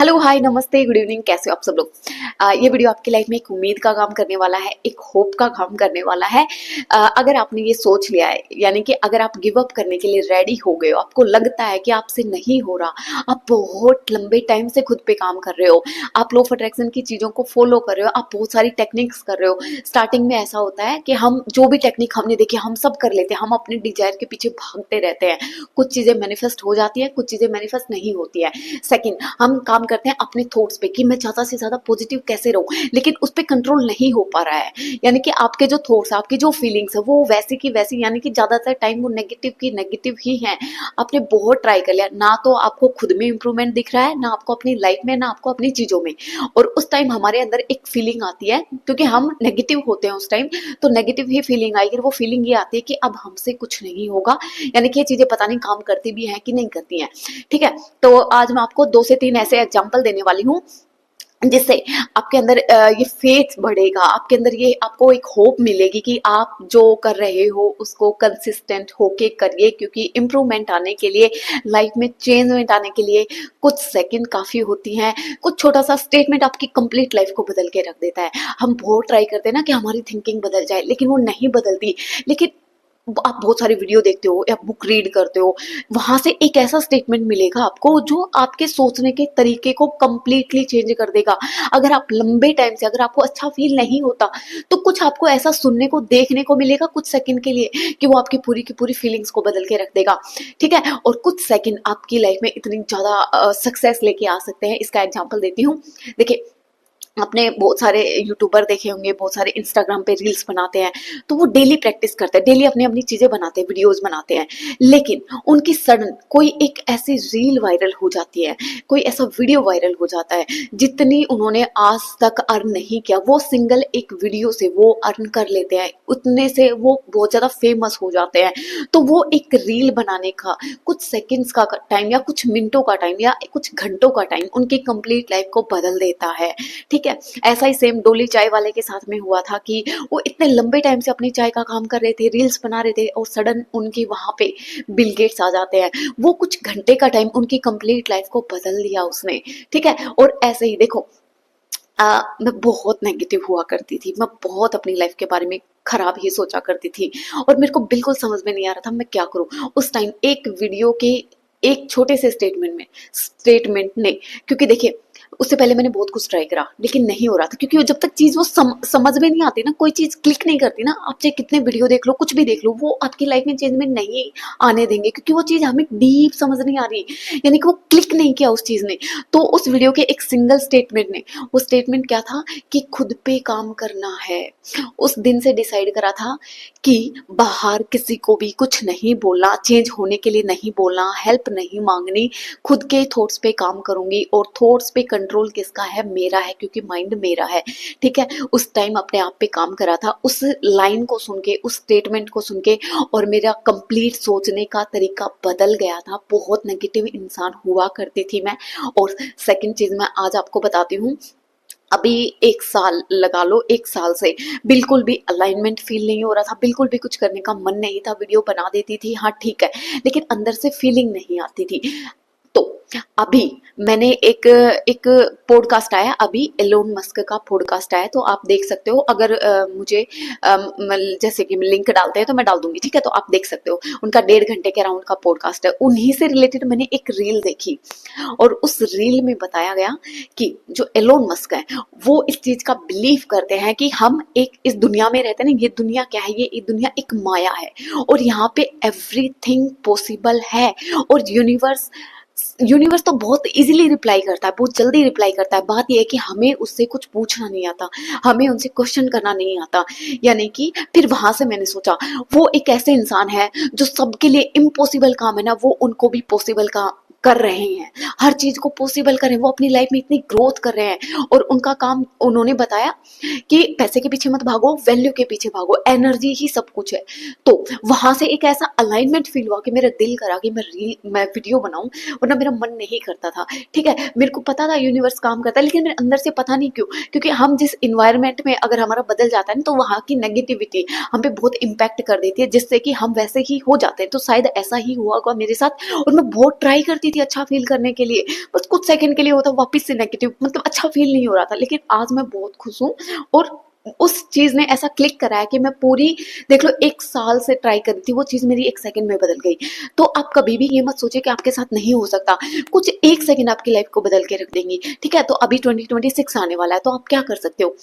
Hello hi नमस्ते good evening. कैसे हो आप सब लोग। ये वीडियो आपकी लाइफ में एक उम्मीद का काम करने वाला है, एक होप का काम करने वाला है। अगर आपने ये सोच लिया है, यानी कि अगर आप गिव अप करने के लिए रेडी हो गए हो, आपको लगता है कि आपसे नहीं हो रहा, आप बहुत लंबे टाइम से खुद पे काम कर रहे हो, आप लॉ ऑफ अट्रैक्शन की चीजों को फॉलो कर रहे हो, आप बहुत सारी टेक्निक्स कर रहे हो। स्टार्टिंग में ऐसा होता है कि हम जो भी टेक्निक हमने देखी हम सब कर लेते हैं, हम अपने डिजायर के पीछे भागते रहते हैं। कुछ चीजें मैनिफेस्ट हो जाती है, कुछ चीजें मैनिफेस्ट नहीं होती है। सेकंड, हम काम करते हैं अपने थॉट्स पे कि मैं ज्यादा से ज्यादा पॉजिटिव कैसे रहूं, लेकिन उस पे कंट्रोल नहीं हो पा रहा है। यानी कि आपके जो थॉट्स, आपकी जो फीलिंग्स है वो वैसी की वैसी, यानी कि ज्यादातर टाइम वो नेगेटिव की नेगेटिव ही है। आपने बहुत ट्राई कर लिया, ना तो आपको खुद में इंप्रूवमेंट दिख रहा है, ना आपको अपनी लाइफ में, ना आपको अपनी चीजों में। और उस टाइम हमारे अंदर एक फीलिंग आती है, क्योंकि हम नेगेटिव होते हैं उस टाइम, तो नेगेटिव ही फीलिंग आएगी। वो फीलिंग ये आती है कि अब हमसे कुछ नहीं होगा, यानी कि ये चीजें पता नहीं काम करती भी हैं कि नहीं करती हैं। ठीक है, तो आज मैं आपको 2 से 3 ऐसे एग्जाम्पल देने वाली हूँ जिससे आपके अंदर ये फेथ बढ़ेगा, आपके अंदर ये आपको एक होप मिलेगी कि आप जो कर रहे हो उसको कंसिस्टेंट होके करिए, क्योंकि इम्प्रूवमेंट आने के लिए, लाइफ में चेंजमेंट आने के लिए कुछ सेकंड काफी होती हैं। कुछ छोटा सा स्टेटमेंट आपकी कंप्लीट लाइफ को बदल के रख देता है। हम बहुत ट्राई करते हैं ना कि हमारी थिंकिंग बदल जाए, लेकिन वो नहीं बदलती। लेकिन आप बहुत सारी वीडियो देखते हो या बुक रीड करते हो, वहां से एक ऐसा स्टेटमेंट मिलेगा आपको जो आपके सोचने के तरीके को कंप्लीटली चेंज कर देगा। अगर आप लंबे टाइम से, अगर आपको अच्छा फील नहीं होता, तो कुछ आपको ऐसा सुनने को देखने को मिलेगा कुछ सेकंड के लिए कि वो आपकी पूरी की पूरी फीलिंग्स को बदल के रख देगा। ठीक है, और कुछ सेकंड आपकी लाइफ में इतनी ज्यादा सक्सेस लेके आ सकते हैं। इसका एग्जाम्पल देती हूँ। देखिए, आपने बहुत सारे यूट्यूबर देखे होंगे, बहुत सारे इंस्टाग्राम पे रील्स बनाते हैं, तो वो डेली प्रैक्टिस करते हैं, डेली अपनी अपनी चीजें बनाते हैं, वीडियोस बनाते हैं। लेकिन उनकी सडन कोई एक ऐसी रील वायरल हो जाती है, कोई ऐसा वीडियो वायरल हो जाता है जितनी उन्होंने आज तक अर्न नहीं किया, वो सिंगल एक वीडियो से वो अर्न कर लेते हैं, उतने से वो बहुत ज्यादा फेमस हो जाते हैं। तो वो एक रील बनाने का कुछ सेकंड्स का टाइम, या कुछ मिनटों का टाइम, या कुछ घंटों का टाइम उनकी कंप्लीट लाइफ को बदल देता है। ठीक है, ऐसा ही सेम डोली चाय वाले के साथ में हुआ था कि वो इतने लंबे टाइम से अपनी चाय का काम कर रहे थे, रील्स बना रहे थे, और सडन उनकी वहां पे बिल गेट्स आ जाते हैं। वो कुछ घंटे का टाइम उनकी कंप्लीट लाइफ को बदल दिया उसने। ठीक है, और ऐसे ही देखो, मैं बहुत नेगेटिव हुआ करती थी, मैं बहुत अपनी लाइफ के बारे में खराब ही सोचा करती थी, और मेरे को बिल्कुल समझ में नहीं आ रहा था मैं क्या करूं। उस टाइम एक वीडियो के एक छोटे से स्टेटमेंट ने, क्योंकि देखिए उससे पहले मैंने बहुत कुछ ट्राई करा लेकिन नहीं हो रहा था, क्योंकि जब तक चीज वो समझ में नहीं आती ना, कोई चीज क्लिक नहीं करती ना, आप चाहे कितने वीडियो देख लो, कुछ भी देख लो, वो आपकी लाइफ में चेंजमेंट नहीं आने देंगे, क्योंकि वो चीज हमें डीप समझ नहीं आ रही, यानी कि वो क्लिक नहीं किया उस चीज ने। तो उस वीडियो के एक सिंगल स्टेटमेंट ने, वो स्टेटमेंट क्या था कि खुद पे काम करना है। उस दिन से डिसाइड करा था कि बाहर किसी को भी कुछ नहीं बोलना, चेंज होने के लिए नहीं बोलना, हेल्प नहीं मांगनी, खुद के थॉट्स पे काम करूंगी। और थॉट्स पे कंट्रोल किसका है? मेरा है, क्योंकि माइंड मेरा है। ठीक है, उस टाइम अपने आप पे काम करा था, उस लाइन को सुन के, उस स्टेटमेंट को सुन के, और मेरा कंप्लीट सोचने का तरीका बदल गया था। बहुत नेगेटिव इंसान हुआ करती थी मैं। और सेकंड चीज मैं आज आपको बताती हूँ, अभी 1 साल लगा लो, 1 साल से बिल्कुल भी अलाइनमेंट फील नहीं हो रहा था, बिल्कुल भी कुछ करने का मन नहीं था। वीडियो बना देती थी, हाँ ठीक है, लेकिन अंदर से फीलिंग नहीं आती थी। तो अभी मैंने एक एक पॉडकास्ट आया, अभी एलोन मस्क का पॉडकास्ट आया, तो आप देख सकते हो। अगर मुझे जैसे कि लिंक डालते हैं तो मैं डाल दूंगी, ठीक है, तो आप देख सकते हो। उनका 1.5 घंटे के अराउंड का पॉडकास्ट है, उन्हीं से रिलेटेड मैंने एक रील देखी, और उस रील में बताया गया कि जो एलोन मस्क है वो इस चीज का बिलीव करते हैं कि हम एक इस दुनिया में रहते हैं ना, ये दुनिया क्या है, ये दुनिया एक माया है, और यहाँ पे एवरीथिंग पॉसिबल है। और यूनिवर्स तो बहुत इजीली रिप्लाई करता है, बहुत जल्दी रिप्लाई करता है। बात यह है कि हमें उससे कुछ पूछना नहीं आता, हमें उनसे क्वेश्चन करना नहीं आता। यानी कि फिर वहां से मैंने सोचा, वो एक ऐसे इंसान है जो सबके लिए इम्पॉसिबल काम है ना, वो उनको भी पॉसिबल का कर रहे हैं, हर चीज को पॉसिबल कर रहे हैं। वो अपनी लाइफ में इतनी ग्रोथ कर रहे हैं, और उनका काम, उन्होंने बताया कि पैसे के पीछे मत भागो, वैल्यू के पीछे भागो, एनर्जी ही सब कुछ है। तो वहां से एक ऐसा अलाइनमेंट फील हुआ कि मेरा दिल करा कि मैं वीडियो बनाऊं, वरना मेरा मन नहीं करता था। ठीक है, मेरे को पता था यूनिवर्स काम करता है, लेकिन मेरे अंदर से पता नहीं क्यों, क्योंकि हम जिस इन्वायरमेंट में अगर हमारा बदल जाता है ना, तो वहां की नेगेटिविटी हम पे बहुत इम्पैक्ट कर देती है, जिससे कि हम वैसे ही हो जाते हैं। तो शायद ऐसा ही हुआ होगा मेरे साथ, और मैं बहुत ट्राई करती बैठी थी अच्छा फील करने के लिए, बस कुछ सेकंड के लिए होता वापस से नेगेटिव, मतलब अच्छा फील नहीं हो रहा था। लेकिन आज मैं बहुत खुश हूँ और उस चीज ने ऐसा क्लिक कराया कि मैं पूरी, देख लो 1 साल से ट्राई कर रही थी, वो चीज मेरी 1 सेकंड में बदल गई। तो आप कभी भी ये मत सोचिए कि आपके साथ नहीं हो सकता, कुछ 1 सेकंड आपकी लाइफ को बदल के रख देंगी। ठीक है, तो अभी 2026 आने वाला है, तो आप क्या कर सकते हो,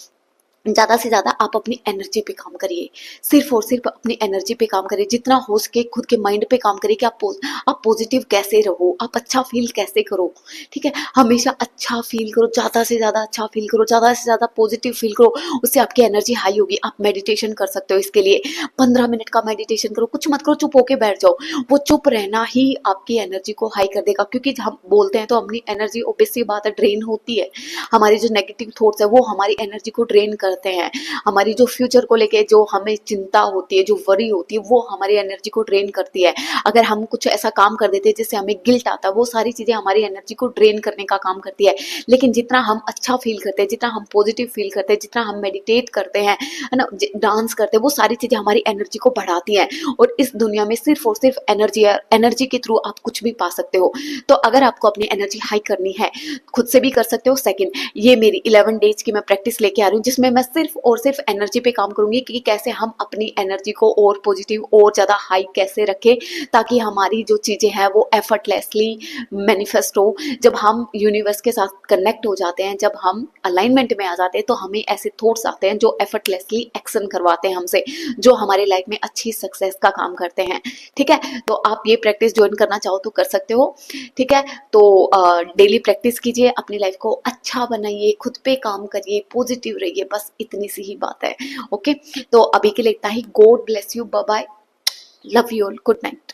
ज़्यादा से ज़्यादा आप अपनी एनर्जी पे काम करिए, सिर्फ और सिर्फ अपनी एनर्जी पे काम करिए, जितना हो सके खुद के माइंड पे काम करिए कि आप पॉजिटिव कैसे रहो, आप अच्छा फील कैसे करो। ठीक है, हमेशा अच्छा फील करो, ज़्यादा से ज़्यादा अच्छा फील करो, ज़्यादा से ज़्यादा पॉजिटिव फील करो, उससे आपकी एनर्जी हाई होगी। आप मेडिटेशन कर सकते हो, इसके लिए 15 मिनट का मेडिटेशन करो, कुछ मत करो, चुप होके बैठ जाओ। वो चुप रहना ही आपकी एनर्जी को हाई कर देगा, क्योंकि हम बोलते हैं तो अपनी एनर्जी ऑब्वियस सी बात है ड्रेन होती है। हमारी जो नेगेटिव थॉट्स है वो हमारी एनर्जी को ड्रेन करते हैं। हमारी जो फ्यूचर को लेके जो हमें चिंता होती है, जो वरी होती है, वो हमारी एनर्जी को ड्रेन करती है। अगर हम कुछ ऐसा काम कर देते हैं जिससे हमें गिल्ट आता है, वो सारी चीजें हमारी एनर्जी को ड्रेन करने का काम करती है। लेकिन जितना हम अच्छा फील करते हैं, जितना हम पॉजिटिव फील करते हैं, जितना हम मेडिटेट करते हैं, है ना, डांस करते हैं, वो सारी चीजें हमारी एनर्जी को बढ़ाती हैं। और इस दुनिया में सिर्फ और सिर्फ एनर्जी है, एनर्जी के थ्रू आप कुछ भी पा सकते हो। तो अगर आपको अपनी एनर्जी हाई करनी है, खुद से भी कर सकते हो। सेकंड, ये मेरी 11 डेज की मैं प्रैक्टिस लेके आ रही हूँ, जिसमें मैं सिर्फ और सिर्फ एनर्जी पे काम करूंगी कि कैसे हम अपनी एनर्जी को और पॉजिटिव और ज्यादा हाई कैसे रखें, ताकि हमारी जो चीजें हैं वो एफर्टलेसली मैनिफेस्ट हो। जब हम यूनिवर्स के साथ कनेक्ट हो जाते हैं, जब हम अलाइनमेंट में आ जाते हैं, तो हमें ऐसे थॉट्स आते हैं जो एफर्टलेसली एक्शन करवाते हैं हमसे, जो हमारे लाइफ में अच्छी सक्सेस का काम करते हैं। ठीक है, तो आप ये प्रैक्टिस ज्वाइन करना चाहो तो कर सकते हो। ठीक है, तो डेली प्रैक्टिस कीजिए, अपनी लाइफ को अच्छा बनाइए, खुद पे काम करिए, पॉजिटिव रहिए, बस इतनी सी ही बात है। ओके, तो अभी के लिए इतना ही। God bless you, bye bye, love you all, good night.